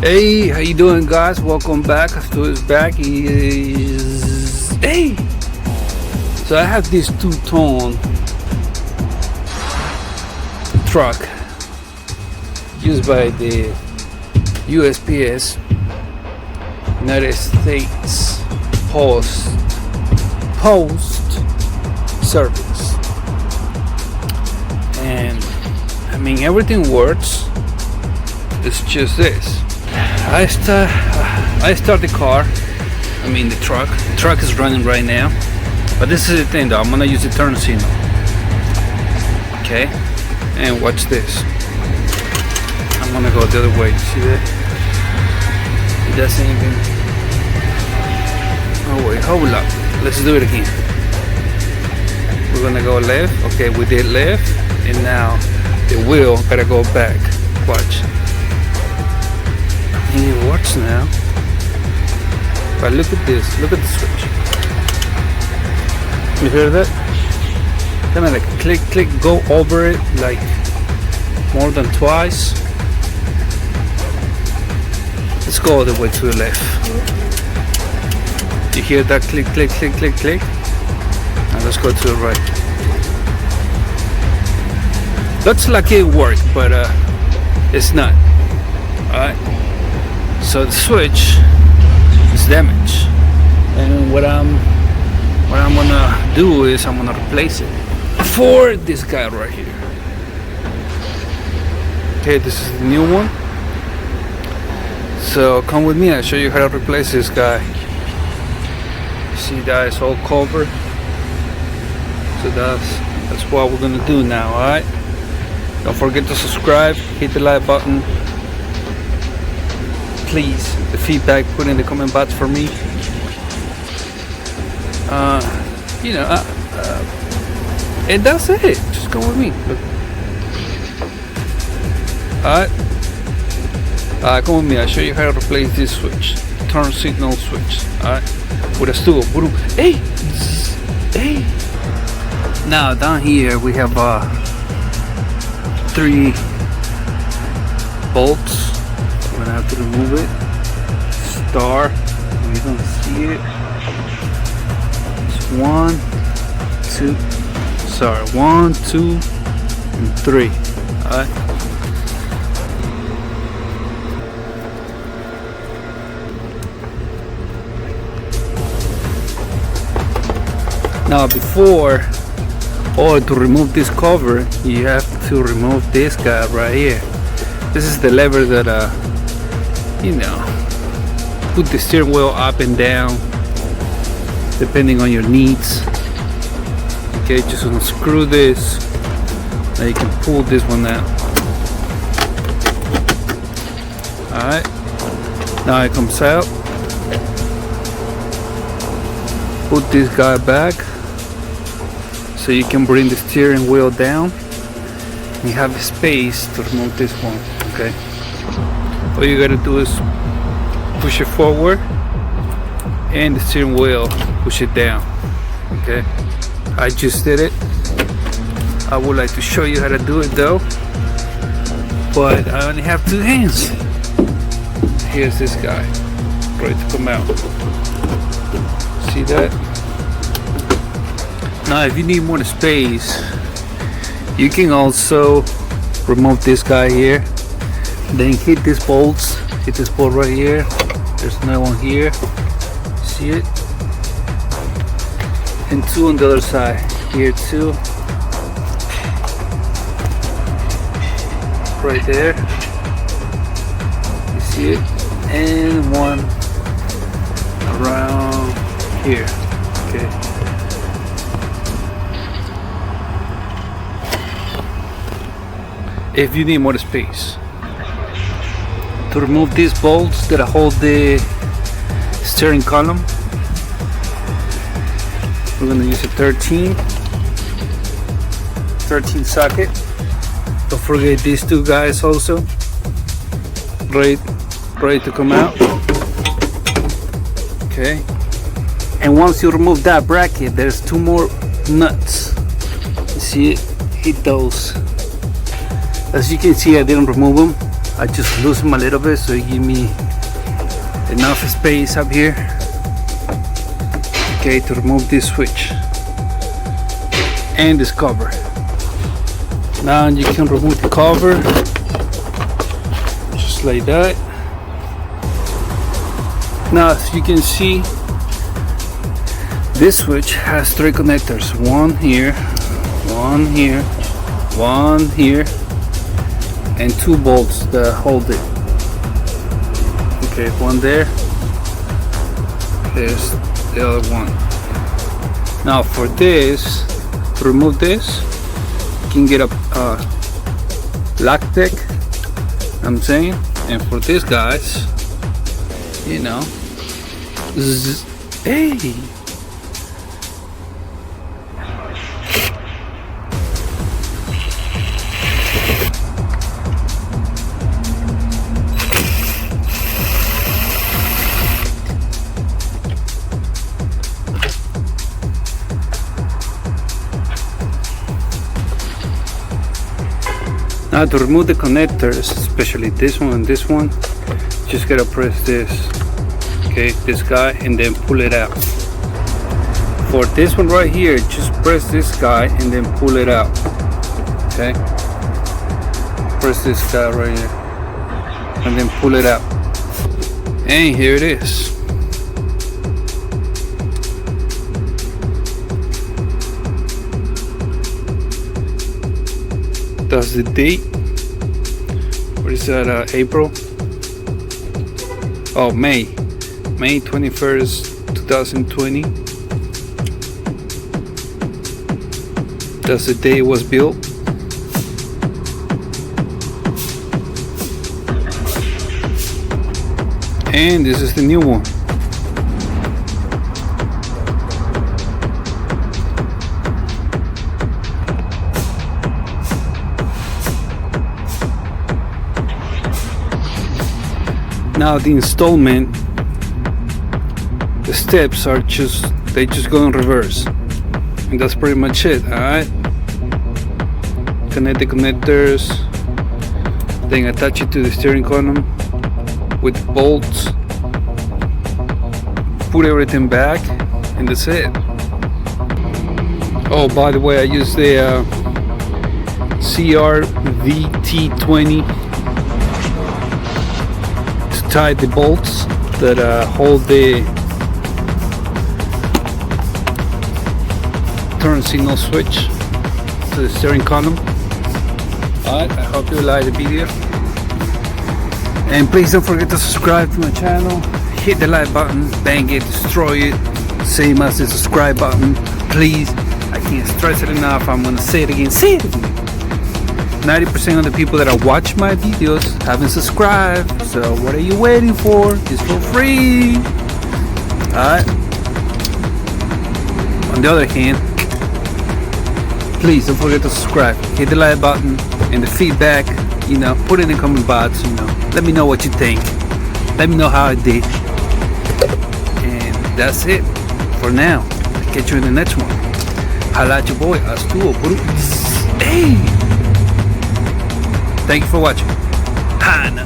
Hey, how you doing, guys? Welcome back. Stu is back. Hey. So I have this two-tone truck used by the USPS United States Post Service, and I mean everything works. It's just this. I start the car. I mean the truck. The truck is running right now. But this is the thing though. I'm gonna use the turn signal. Okay. And watch this. I'm gonna go the other way. See that? It doesn't even. Oh wait, hold up. Let's do it again. We're gonna go left. Okay, we did left, and now the wheel gotta go back. Watch. And it works now. But look at this. Look at the switch. You hear that? Kind of like click, click, go over it like more than twice. Let's go all the way to the left. You hear that click, click, click, click, click? And let's go to the right. Looks like it worked, but it's not. Alright. So the switch is damaged, and what I'm gonna do is I'm gonna replace it for this guy right here. Okay, this is the new one. So come with me, I'll show you how to replace this guy. See that it's all covered. So that's what we're gonna do now. Alright, don't forget to subscribe, hit the like button. Please, the feedback, put in the comment box for me. And that's it. Just go with me. Look. Alright, come with me. I'll show you how to replace this switch, turn signal switch. Alright, with a stool. Hey, hey. Now down here we have 3 bolts. I'm gonna have to remove it. Star, you don't see it. It's 1, 2, and 3. Alright. Now to remove this cover, you have to remove this guy right here. This is the lever that put the steering wheel up and down depending on your needs. Okay, just unscrew this. Now you can pull this one out. Alright, now it comes out. Put this guy back so you can bring the steering wheel down. You have space to remove this one. Okay, all you gotta do is push it forward and the steering wheel push it down. Okay, I just did it. I would like to show you how to do it though, but I only have 2 hands. Here's this guy ready to come out. See that? Now if you need more space, you can also remove this guy here, then hit these bolts. Hit this bolt right here. There's another one here. See it? And 2 on the other side. Here 2. Right there. You see it? And 1 around here. Okay. If you need more space. To remove these bolts that hold the steering column, we're going to use a 13 socket. Don't forget these 2 guys also ready to come out. Okay, and once you remove that bracket, there's 2 more nuts. You see it? Hit those. As you can see, I didn't remove them. I just loosen them a little bit so it give me enough space up here, okay, to remove this switch and this cover. Now you can remove the cover just like that. Now as you can see, this switch has 3 connectors, one here, one here, one here, and 2 bolts that hold it. Okay, one there, there's the other one. Now for this, to remove this, you can get a lock pick, I'm saying, and for this, guys, you know, hey. Now to remove the connectors, especially this one and this one, just gotta press this, okay, this guy, and then pull it out. For this one right here, just press this guy and then pull it out, okay? Press this guy right here and then pull it out. And here it is. That's the date. What is that? April? Oh, May 21st, 2020. That's the day it was built. And this is the new one. Now the installment, the steps are they just go in reverse, and that's pretty much it. Alright, connect the connectors, then attach it to the steering column with bolts, put everything back, and that's it. Oh, by the way, I use the CRVT20 tie the bolts that hold the turn signal switch to the steering column. Alright, I hope you like the video, and please don't forget to subscribe to my channel. Hit the like button, bang it, destroy it, same as the subscribe button. Please, I can't stress it enough. I'm gonna say it again, say it again. 90% of the people that watch my videos haven't subscribed, so what are you waiting for? It's for free. Alright. On the other hand, please don't forget to subscribe, hit the like button, and the feedback, you know, put it in the comment box, you know, let me know what you think, let me know how I did, and that's it for now. I'll catch you in the next one. Holla at your boy, Astuo, bro. Hey! Thank you for watching. Hana.